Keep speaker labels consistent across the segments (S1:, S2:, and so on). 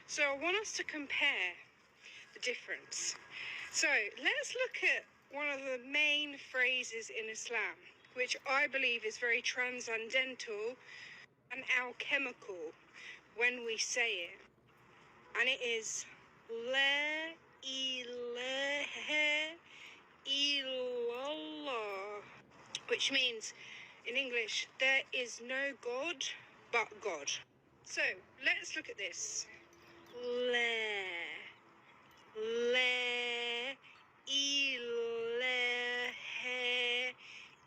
S1: So I want us to compare the difference. So let's look at one of the main phrases in Islam, which I believe is very transcendental and alchemical when we say it. And it is La ilaha illallah, which means in English, there is no God but God. So let's look at this. La ilaha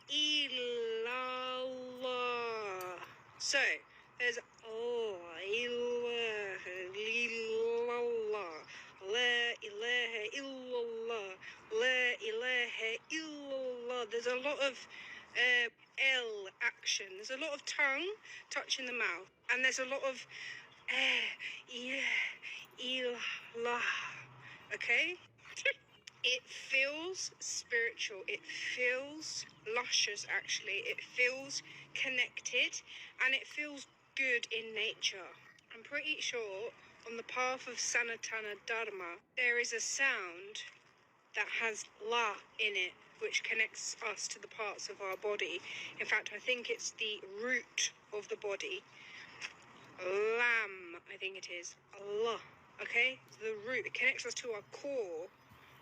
S1: illallah. So there's Allah, ilaha illallah, la ilaha illallah, la ilaha illallah. There's a lot of L action. There's a lot of tongue touching the mouth, and there's a lot of ilah. Okay? It feels spiritual. It feels luscious, actually. It feels connected, and it feels good in nature. I'm pretty sure on the path of Sanatana Dharma, there is a sound that has La in it, which connects us to the parts of our body. In fact, I think it's the root of the body. Lam, I think it is. Allah, okay? The root, it connects us to our core.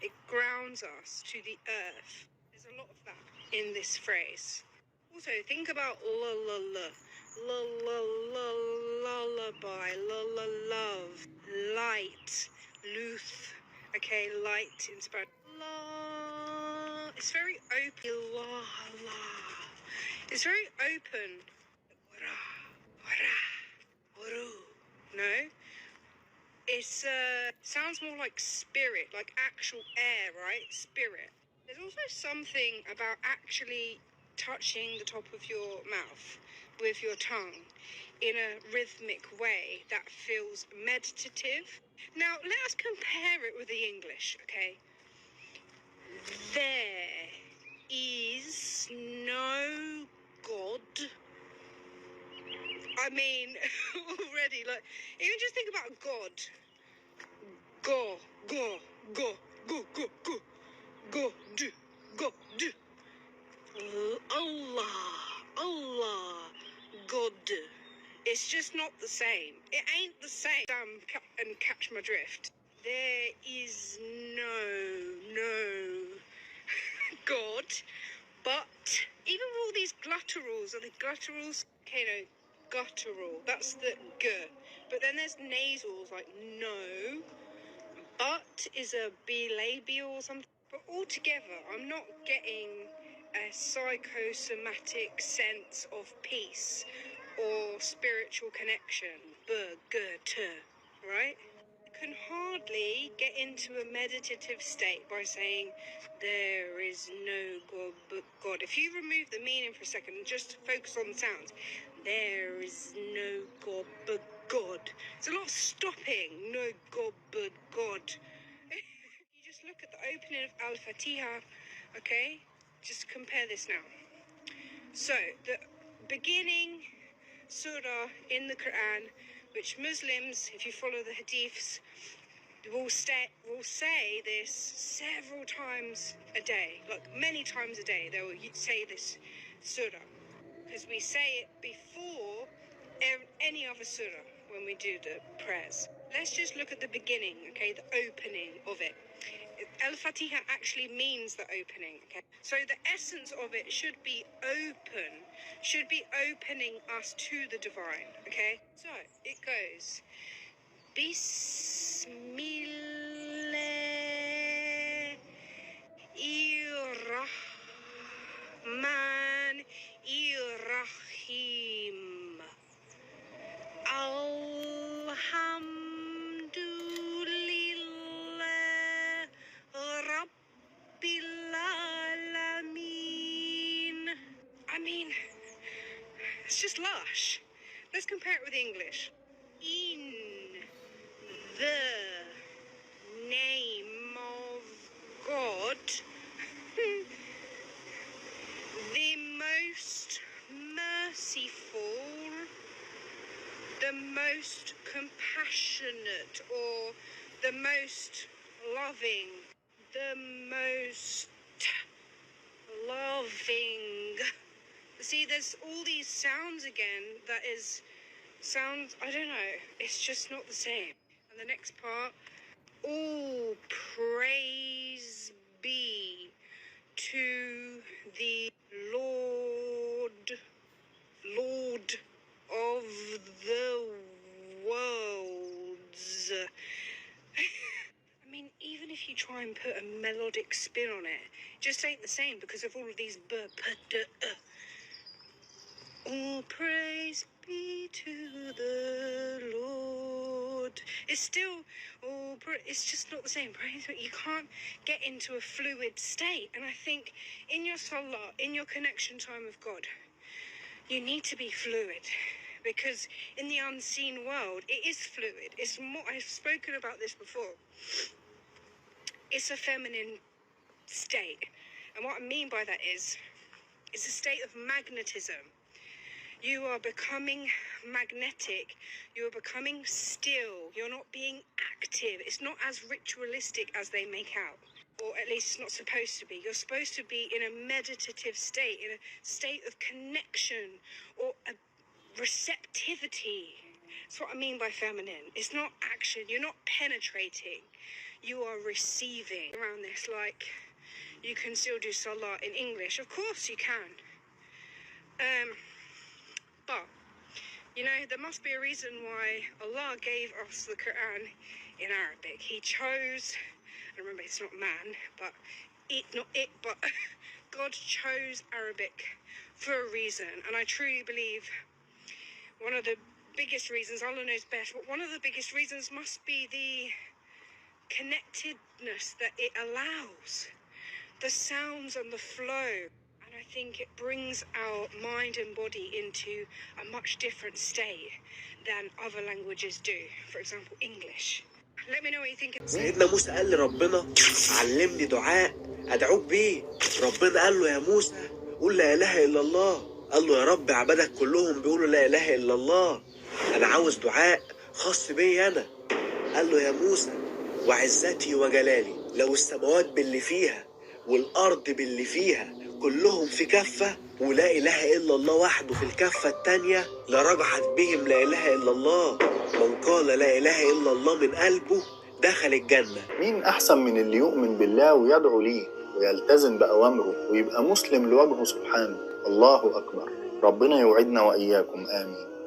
S1: It grounds us to the earth. There's a lot of that in this phrase. Also, think about la la la. La la la lullaby, la la love, light, luth. Okay, light in Spanish. La. It's very open. La la. It's very open. Wara, wara, waru. No? It's sounds more like spirit, like actual air, right? Spirit. There's also something about actually touching the top of your mouth with your tongue in a rhythmic way that feels meditative. Now, let us compare it with the English, okay? There is no God. I mean, already, like, even just think about God. Go, go, go, go, go, go, go, do, go, do. Allah, Allah, God. It's just not the same. It ain't the same. And catch my drift. There is no God, but even all these glutturals, are the glutturals? Okay, no, guttural, that's the g. But then there's nasals, like no, but is a bilabial or something. But altogether, I'm not getting a psychosomatic sense of peace or spiritual connection. Right? You can hardly get into a meditative state by saying there is no God but God. If you remove the meaning for a second and just focus on the sounds, there is no God but God. It's a lot of stopping. No God but God. You just look at the opening of Al-Fatiha, okay? Just compare this now. So, the beginning surah in the Quran, which Muslims, if you follow the hadiths, will say this several times a day, like many times a day. They will say this surah, because we say it before any other surah when we do the prayers. Let's just look at the beginning, okay, the opening of it. Al-Fatiha actually means the opening, okay? So the essence of it should be open, should be opening us to the divine, okay? So it goes, Bismillahirrahmanirrahim. Alhamdulillah Rabbil Alameen. I mean, it's just lush. Let's compare it with English. In the name of God, the most merciful, the most compassionate or the most loving, the most loving. See, there's all these sounds again that is sounds, I don't know, it's just not the same. And the next part, all praise be to the Lord of the worlds. I mean, even if you try and put a melodic spin on it, it just ain't the same because of all of these all praise be to the Lord. It's still it's just not the same. Praise, but you can't get into a fluid state. And I think in your salah, in your connection time with God, you need to be fluid, because in the unseen world, it is fluid. It's more, I've spoken about this before. It's a feminine state. And what I mean by that is, it's a state of magnetism. You are becoming magnetic. You are becoming still. You're not being active. It's not as ritualistic as they make out. Or at least it's not supposed to be. You're supposed to be in a meditative state, in a state of connection or a receptivity. That's what I mean by feminine. It's not action. You're not penetrating. You are receiving. Around this, like, you can still do salah in English. Of course you can. But, you know, there must be a reason why Allah gave us the Quran in Arabic. He chose, and remember it's not man, but God chose Arabic for a reason. And I truly believe one of the biggest reasons, Allah knows best, but one of the biggest reasons must be the connectedness that it allows, the sounds and the flow. And I think it brings our mind and body into a much different state than other languages do. For example, English. Let me know what you think.
S2: سيدنا موسى قال لربنا علمني دعاء أدعوك بيه. ربنا قال له يا موسى قول لا إله إلا الله. قال له يا رب عبادك كلهم بيقولوا لا إله إلا الله. أنا عاوز دعاء خاص بي أنا. قال له يا موسى وعزتي وجلالي لو السماوات باللي فيها والأرض باللي فيها كلهم في كفة ولا إله إلا الله وحده في الكفة التانية لرجحت بهم لا إله إلا الله. من قال لا إله إلا الله من قلبه دخل الجنة.
S3: مين أحسن من اللي يؤمن بالله ويدعو ليه ويلتزم بأوامره ويبقى مسلم لوجهه سبحانه؟ الله أكبر. ربنا يوعدنا وإياكم آمين.